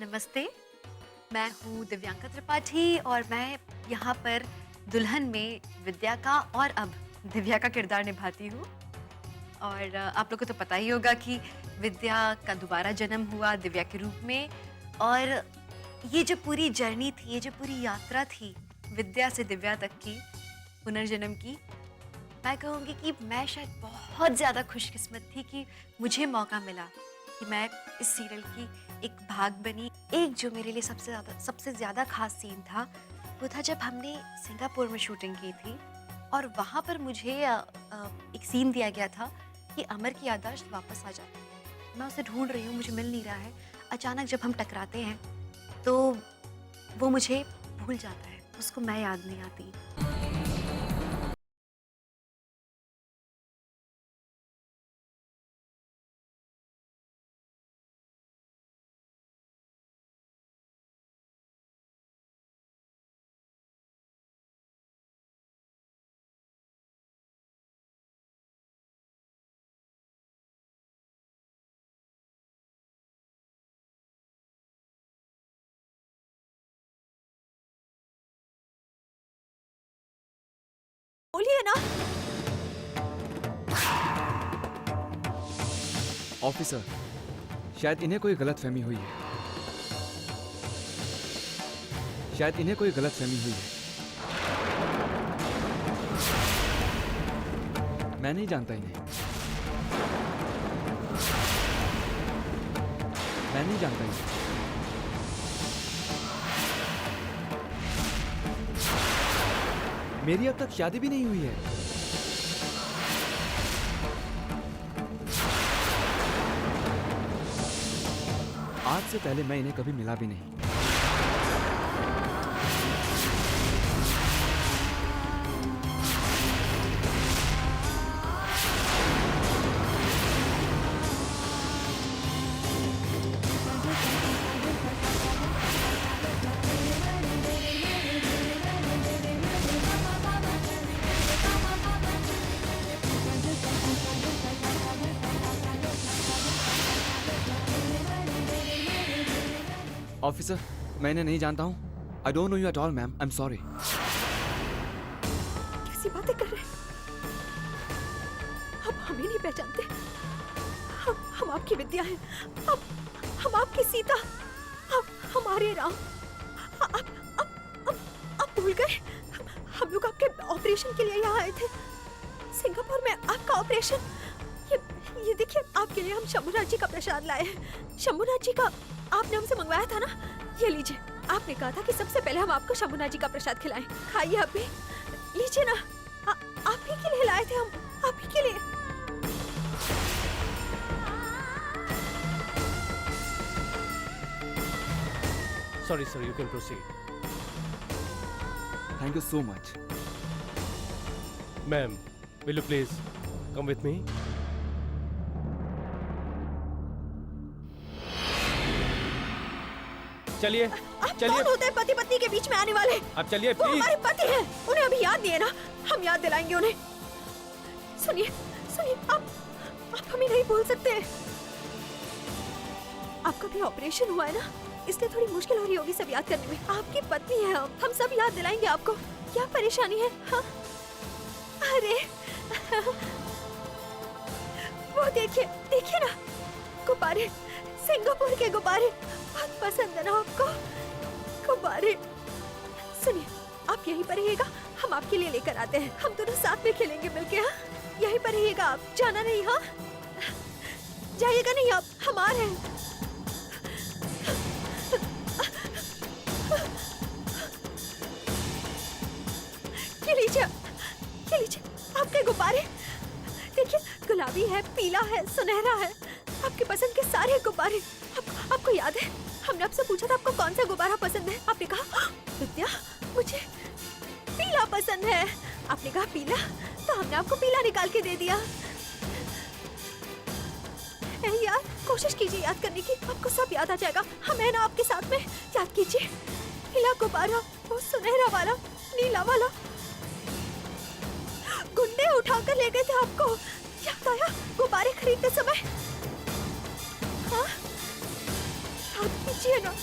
नमस्ते, मैं हूँ दिव्यांका त्रिपाठी और मैं यहाँ पर दुल्हन में विद्या का और अब दिव्या का किरदार निभाती हूँ। और आप लोग को तो पता ही होगा कि विद्या का दोबारा जन्म हुआ दिव्या के रूप में। और ये जो पूरी जर्नी थी, ये जो पूरी यात्रा थी विद्या से दिव्या तक की, पुनर्जन्म की, मैं कहूँगी कि मैं शायद बहुत ज़्यादा खुशकिस्मत थी कि मुझे मौका मिला कि मैं इस सीरियल की एक भाग बनी। एक जो मेरे लिए सबसे ज़्यादा खास सीन था, वो था जब हमने सिंगापुर में शूटिंग की थी और वहाँ पर मुझे एक सीन दिया गया था कि अमर की याददाश्त वापस आ जाती है। मैं उसे ढूंढ रही हूँ, मुझे मिल नहीं रहा है। अचानक जब हम टकराते हैं तो वो मुझे भूल जाता है, उसको मैं याद नहीं आती। बोलिए ना। ऑफिसर, शायद इन्हें कोई गलतफहमी हुई है। शायद इन्हें कोई गलतफहमी हुई है। मैं नहीं जानता इन्हें। मैं नहीं जानता इन्हें। मेरी अब तक शादी भी नहीं हुई है। आज से पहले मैं इन्हें कभी मिला भी नहीं। ऑफिसर, मैं इन्हें नहीं जानता हूँ। I don't know you at all ma'am, I am sorry. कैसी बातें कर रहे हैं? आप हमें नहीं पहचानते। हम आपकी विद्या हैं। हम आपकी सीता। आप हमारे राम। आप आप भूल गए? हम लोग आपके ऑपरेशन के लिए यहाँ आए थे। सिंगापुर में आपका ऑपरेशन। ये देखिए, आपके लिए हम शंभुनाथ जी का प्रसाद लाए हैं। शंभुनाथ जी का आपने हमसे मंगवाया था ना, ये लीजिए। आपने कहा था कि सबसे पहले हम आपको शंभुनाथ जी का प्रसाद खिलाएं। खाइए आप भी, लीजिए ना। आप ही के लिए लाए थे हम, आप ही के लिए। Sorry, sir, you can proceed. Thank you so much. Ma'am, will you please come with me? चलिए, आप चलिए। कौन होते हैं पति पत्नी के बीच में आने वाले? आप चलिए वो प्लीज। हमारे पति हैं। उन्हें अभी याद नहीं है ना? हम याद दिलाएंगे उन्हें। सुनिए, आप हमें नहीं भूल सकते। आपका भी ऑपरेशन हुआ है ना, इसलिए थोड़ी मुश्किल हो रही होगी सब याद करने में। आपकी पत्नी है हम सब याद दिलाएंगे आपको। क्या परेशानी है? हाँ? अरे वो देखिए ना, गुब्बारे, सिंगापुर के गुब्बारे। बहुत पसंद है ना आपको गुब्बारे? सुनिए, आप यहीं पर रहिएगा, हम आपके लिए लेकर आते हैं। हम दोनों साथ में खेलेंगे मिलके। हाँ, यहीं पर रहिएगा आप, जाना नहीं। हाँ, जाइएगा नहीं आप, हमारे हैं। ये लीजिए आपके गुब्बारे। देखिए, गुलाबी है, पीला है, सुनहरा है, आपके पसंद के सारे गुब्बारे। आपको याद है, हमने आपसे पूछा था आपको कौन सा गुब्बारा पसंद है? आपने कहा विद्या, मुझे पीला पसंद है। आपने कहा पीला, तो हमने आपको पीला निकाल के दे दिया। यार, कोशिश कीजिए याद करने की, आपको सब याद आ जाएगा। हम है ना आपके साथ में। याद कीजिए, पीला गुब्बारा, वो सुनहरा वाला, नीला वाला। गुंडे उठाकर ले गए थे आपको, याद आया गुब्बारे खरीदते समय? हाँ, हाथ खींचिए ना।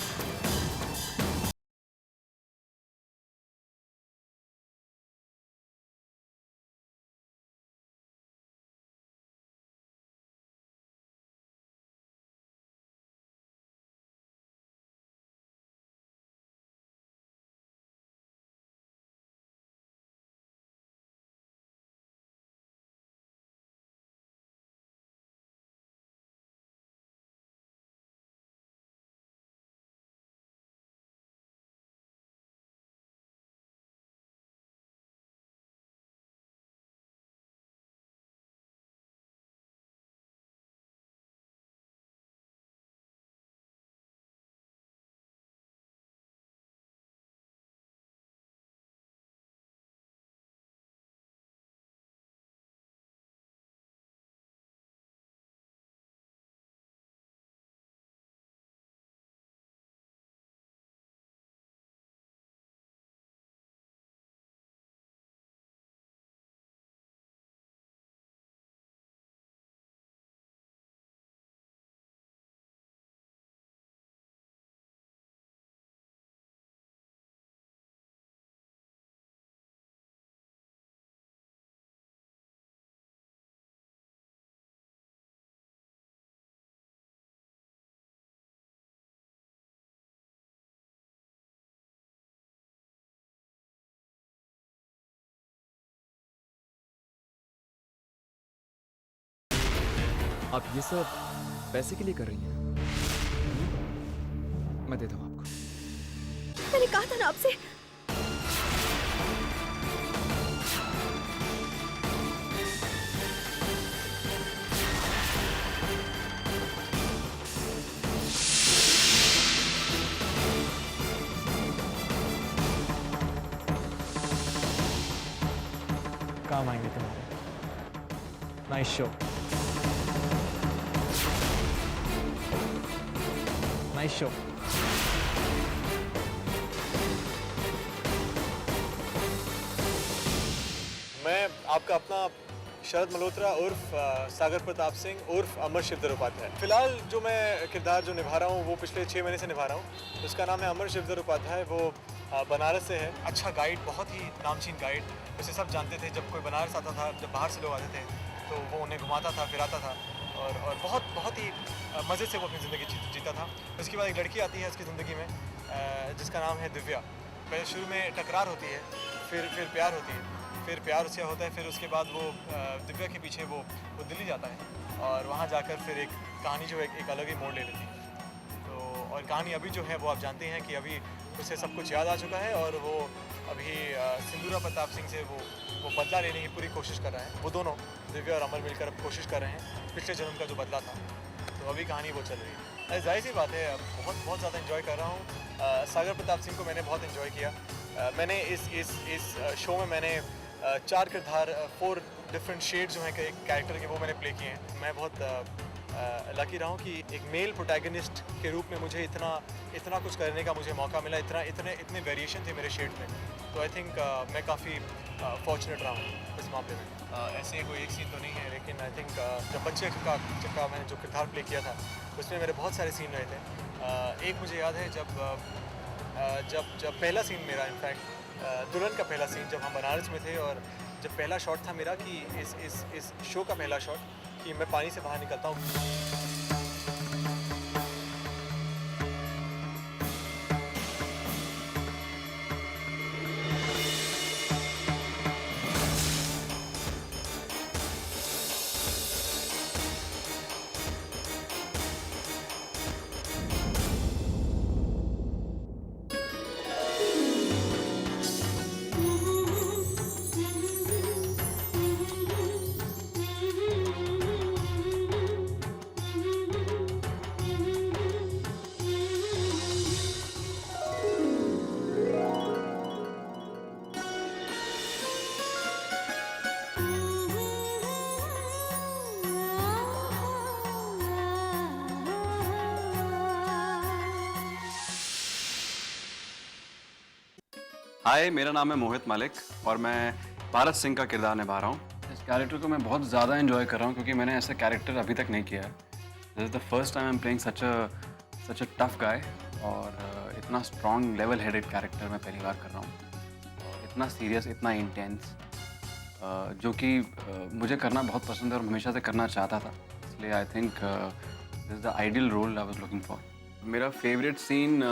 आप ये सब पैसे के लिए कर रही हैं? मैं देता हूँ आपको। मैंने कहा था ना आपसे। काम आएंगे तुम्हारे। Nice show. Nice show. मैं आपका अपना शरद मल्होत्रा उर्फ सागर प्रताप सिंह उर्फ अमर शिवधर उपाध्याय। फिलहाल जो मैं किरदार जो निभा रहा हूँ वो पिछले 6 महीने से निभा रहा हूँ। उसका नाम है अमर शिवधर उपाध्याय। वो बनारस से है। अच्छा गाइड, बहुत ही नामचीन गाइड। वैसे सब जानते थे, जब कोई बनारस आता था, जब बाहर से लोग आते थे तो वो उन्हें घुमाता था, फिराता था और बहुत ही मज़े से वो अपनी ज़िंदगी जीता था। उसके बाद एक लड़की आती है उसकी ज़िंदगी में जिसका नाम है दिव्या। पहले शुरू में टकरार होती है, फिर प्यार होती है, फिर प्यार उससे होता है, फिर उसके बाद वो दिव्या के पीछे वो दिल्ली जाता है और वहाँ जाकर फिर एक कहानी जो है एक अलग ही मोड़ ले लेती है। तो और कहानी अभी जो है वो आप जानते हैं कि अभी उसे सब कुछ याद आ चुका है और वो अभी सिंदूरा प्रताप सिंह से वो बदला लेने की पूरी कोशिश कर रहा है। वो दोनों दिव्या और अमर मिलकर अब कोशिश कर रहे हैं पिछले जन्म का जो बदला था। तो अभी कहानी वो चल रही है। जाहिर सी बात है, बहुत ज़्यादा इन्जॉय कर रहा हूँ। सागर प्रताप सिंह को मैंने बहुत इन्जॉय किया। मैंने इस शो में मैंने 4 किरदार 4 डिफरेंट शेड जो हैं कैरेक्टर के वो मैंने प्ले किए हैं। मैं बहुत लकी रहा हूँ कि एक मेल प्रोटैगनिस्ट के रूप में मुझे इतना कुछ करने का मुझे मौका मिला। इतने वेरिएशन थे मेरे शेड में। तो आई थिंक मैं काफ़ी फॉर्चुनेट रहा हूँ इस मामले में। ऐसे कोई एक सीन तो नहीं है, लेकिन आई थिंक जब बच्चे का मैंने जो किरदार प्ले किया था उसमें मेरे बहुत सारे सीन रहे थे। एक मुझे याद है जब पहला सीन मेरा, इनफैक्ट दुल्हन का पहला सीन, जब हम बनारस में थे और जब पहला शॉट था मेरा कि इस शो का पहला शॉट कि मैं पानी से बाहर निकलता हूँ। हाय, मेरा नाम है मोहित मलिक और मैं भारत सिंह का किरदार निभा रहा हूँ। इस कैरेक्टर को मैं बहुत ज़्यादा एंजॉय कर रहा हूँ क्योंकि मैंने ऐसा कैरेक्टर अभी तक नहीं किया है। This is the first time I am playing such such a tough guy और इतना स्ट्रॉन्ग लेवल हेडेड कैरेक्टर मैं पहली बार कर रहा हूँ और इतना सीरियस, इतना इंटेंस, जो कि मुझे करना बहुत पसंद है और हमेशा से करना चाहता था। इसलिए I think this is the ideal role I was looking for. मेरा फेवरेट सीन,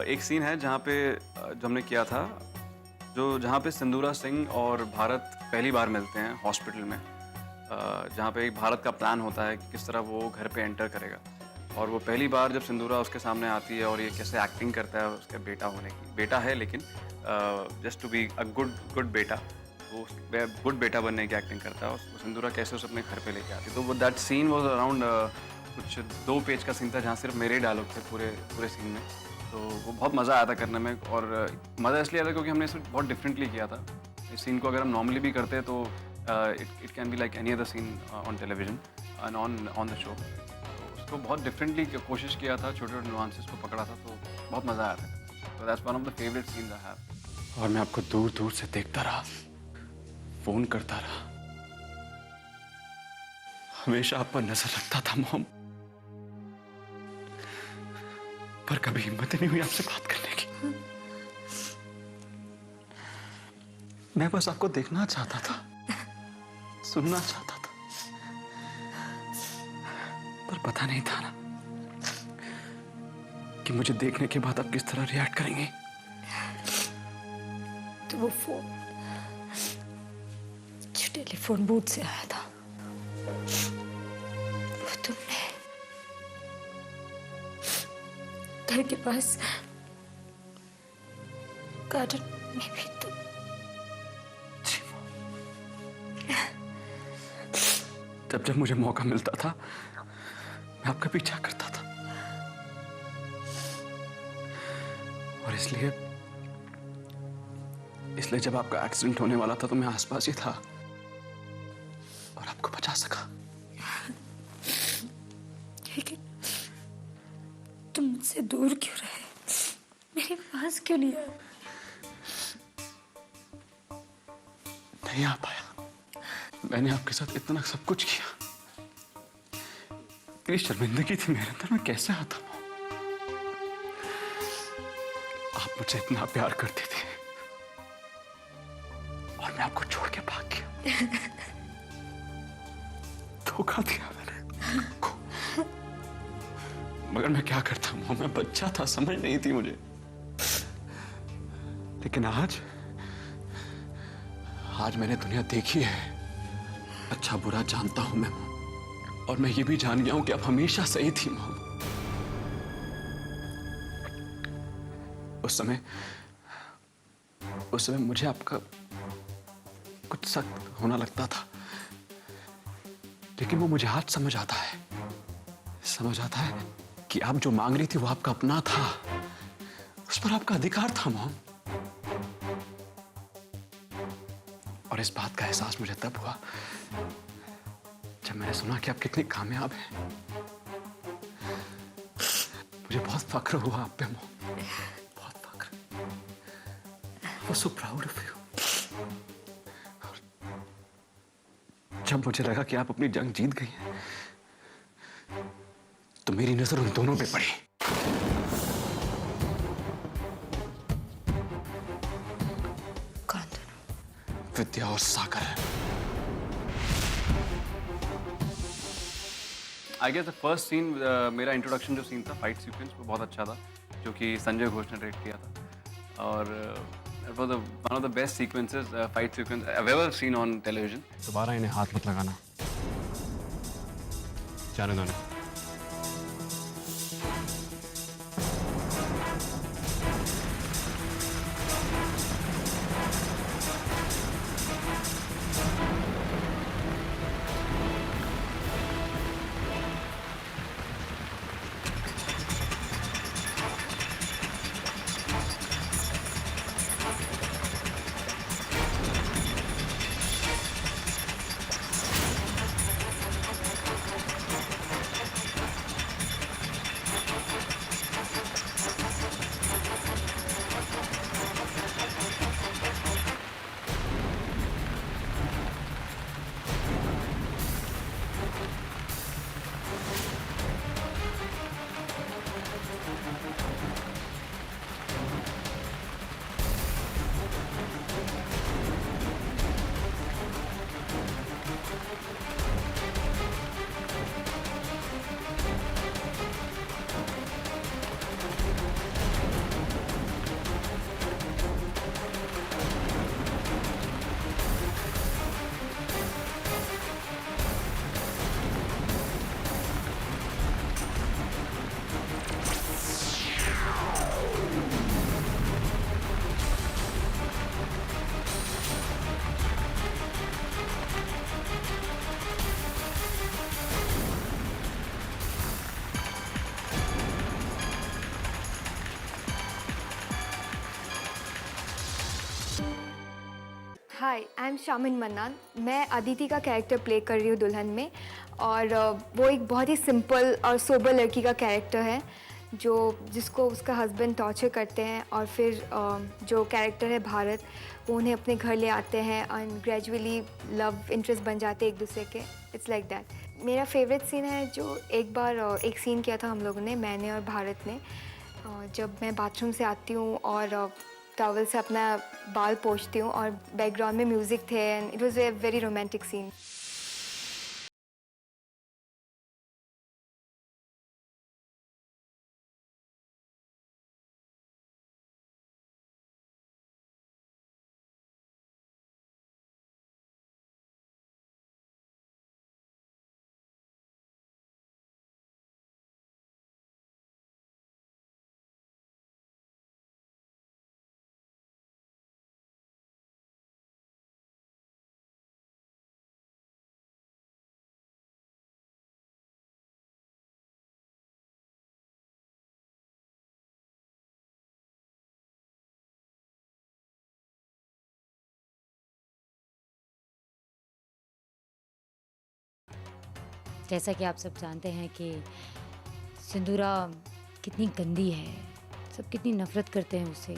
एक सीन है जहाँ पे जो हमने किया था, जहाँ पे सिंदूरा सिंह और भारत पहली बार मिलते हैं हॉस्पिटल में, जहाँ पे एक भारत का प्लान होता है कि किस तरह वो घर पे एंटर करेगा। और वो पहली बार जब सिंदूरा उसके सामने आती है और ये कैसे एक्टिंग करता है उसके बेटा होने की, बेटा है लेकिन just to be a good बेटा, वो गुड बेटा बनने की एक्टिंग करता है और सिंदूरा कैसे उसे अपने घर पे लेके आती है। तो वो दैट सीन वाज अराउंड कुछ 2 पेज का सीन था जहाँ सिर्फ मेरे डायलॉग थे पूरे सीन में। तो वो बहुत मज़ा आया था करने में और मज़ा इसलिए आया था क्योंकि हमने इसे बहुत डिफरेंटली किया था। इस सीन को अगर हम नॉर्मली भी करते तो it can be like any other scene on television and on the show. तो उसको बहुत डिफरेंटली कोशिश किया था, छोटे छोटे नुआंसेस को पकड़ा था, तो बहुत मज़ा आया था। तो that's one of the favourite scenes I have. और मैं आपको दूर दूर से देखता रहा, फ़ोन करता रहा, हमेशा आप पर नजर रखता था मॉम, पर कभी हिम्मत नहीं हुई आपसे बात करने की। मैं बस आपको देखना चाहता था, सुनना चाहता था, पर पता नहीं था ना कि मुझे देखने के बाद आप किस तरह रिएक्ट करेंगे। तो वो फोन जो टेलीफोन बूथ से आया था, वो तुमने घर के पास गार्डन में भी तुम। जब मुझे मौका मिलता था मैं आपका पीछा करता था और इसलिए जब आपका एक्सीडेंट होने वाला था तो मैं आसपास ही था और आपको बचा सका। लेकिन तुम मुझसे दूर क्यों रहे? मेरे पास क्यों नहीं आए? नहीं आ पाया। मैंने आपके साथ इतना सब कुछ किया, इतनी शर्मिंदगी थी मेरे अंदर, मैं कैसे आता हूं? आप मुझे इतना प्यार करती थी और मैं आपको छोड़ के भाग गया। धोखा दिया मैंने आपको। मगर मैं क्या करता हूं, मैं बच्चा था, समझ नहीं थी मुझे। लेकिन आज मैंने दुनिया देखी है, अच्छा बुरा जानता हूं मैं, और मैं ये भी जान गया हूं कि आप हमेशा सही थी मॉम। उस समय मुझे आपका कुछ सख्त होना लगता था, लेकिन वो मुझे आज समझ आता है कि आप जो मांग रही थी वो आपका अपना था, उस पर आपका अधिकार था मॉम। और इस बात का एहसास मुझे तब हुआ जब मैंने सुना कि आप कितनी कामयाब हैं। मुझे बहुत फख्र हुआ आप पे मॉम, बहुत फख्र। I was so proud of you। जब मुझे लगा कि आप अपनी जंग जीत गई हैं, तो मेरी नजर उन दोनों पे पड़ी। कौन दोनों? विद्या और Sagar. I guess the first scene, मेरा इंट्रोडक्शन जो सीन था, फाइट सीक्वेंस, वो बहुत अच्छा था, जो कि संजय घोष ने डायरेक्ट किया था। और it was one of the best sequences, fight sequence I ever seen on television. दोबारा इन्हें हाथ मत लगाना, जाने दो इन्हें। हाय, आई एम शामिन मन्नान। मैं अदिति का कैरेक्टर प्ले कर रही हूँ दुल्हन में, और वो एक बहुत ही सिंपल और सोबर लड़की का कैरेक्टर है जिसको उसका हस्बैंड टॉर्चर करते हैं, और फिर जो कैरेक्टर है भारत, वो उन्हें अपने घर ले आते हैं एंड ग्रेजुअली लव इंटरेस्ट बन जाते हैं एक दूसरे के। It's like that. मेरा फेवरेट सीन है जो एक बार एक सीन किया था हम लोगों ने, मैंने और भारत ने, जब मैं बाथरूम से आती हूँ और टॉवल से अपना बाल पोंछती हूँ और बैकग्राउंड में म्यूज़िक थे, and it was a very romantic scene. जैसा कि आप सब जानते हैं कि सिंदूरा कितनी गंदी है, सब कितनी नफ़रत करते हैं उससे,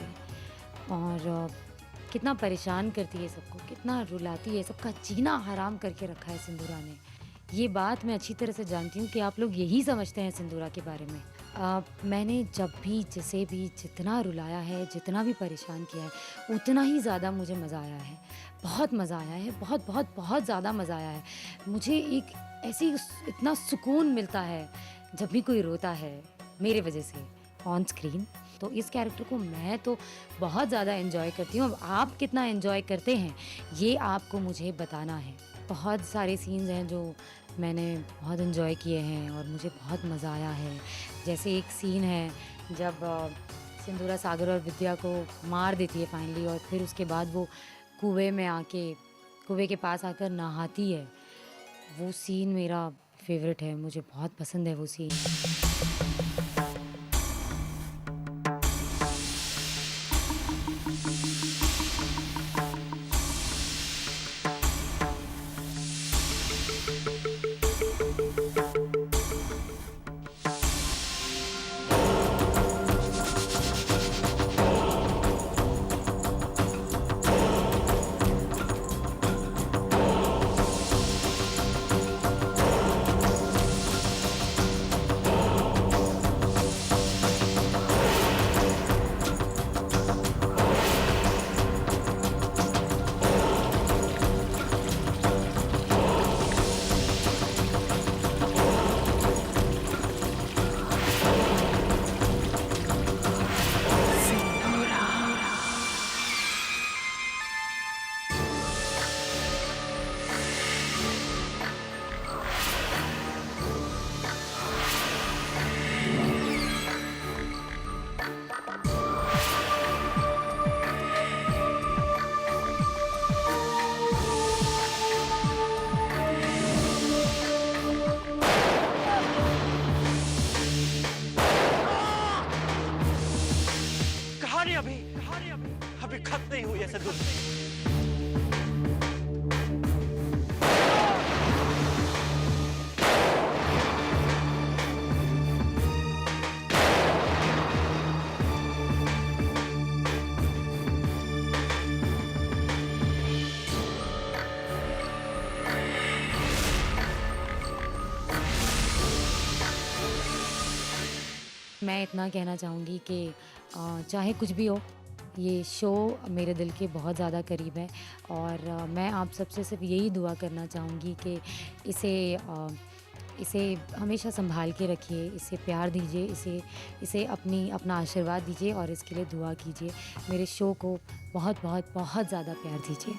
और कितना परेशान करती है सबको, कितना रुलाती है, सबका जीना हराम करके रखा है सिंदूरा ने। ये बात मैं अच्छी तरह से जानती हूँ कि आप लोग यही समझते हैं सिंदूरा के बारे में। मैंने जब भी जिसे भी जितना रुलाया है, जितना भी परेशान किया है, उतना ही ज़्यादा मुझे मज़ा आया है। बहुत मज़ा आया है, बहुत बहुत बहुत ज़्यादा मज़ा आया है। मुझे एक ऐसी इतना सुकून मिलता है जब भी कोई रोता है मेरे वजह से ऑन स्क्रीन। तो इस कैरेक्टर को मैं तो बहुत ज़्यादा एंजॉय करती हूँ। अब आप कितना एंजॉय करते हैं ये आपको मुझे बताना है। बहुत सारे सीन्स हैं जो मैंने बहुत एंजॉय किए हैं और मुझे बहुत मज़ा आया है। जैसे एक सीन है जब सिंदूरा सागर और विद्या को मार देती है फाइनली, और फिर उसके बाद वो कुएं के पास आकर नहाती है। वो सीन मेरा फेवरेट है, मुझे बहुत पसंद है वो सीन। अभी खत्म नहीं हुई ऐसे दुल्हन। मैं इतना कहना चाहूँगी कि चाहे कुछ भी हो, ये शो मेरे दिल के बहुत ज़्यादा करीब है, और मैं आप सबसे सिर्फ यही दुआ करना चाहूँगी कि इसे हमेशा संभाल के रखिए, इसे प्यार दीजिए, इसे अपना आशीर्वाद दीजिए और इसके लिए दुआ कीजिए। मेरे शो को बहुत बहुत बहुत ज़्यादा प्यार दीजिए।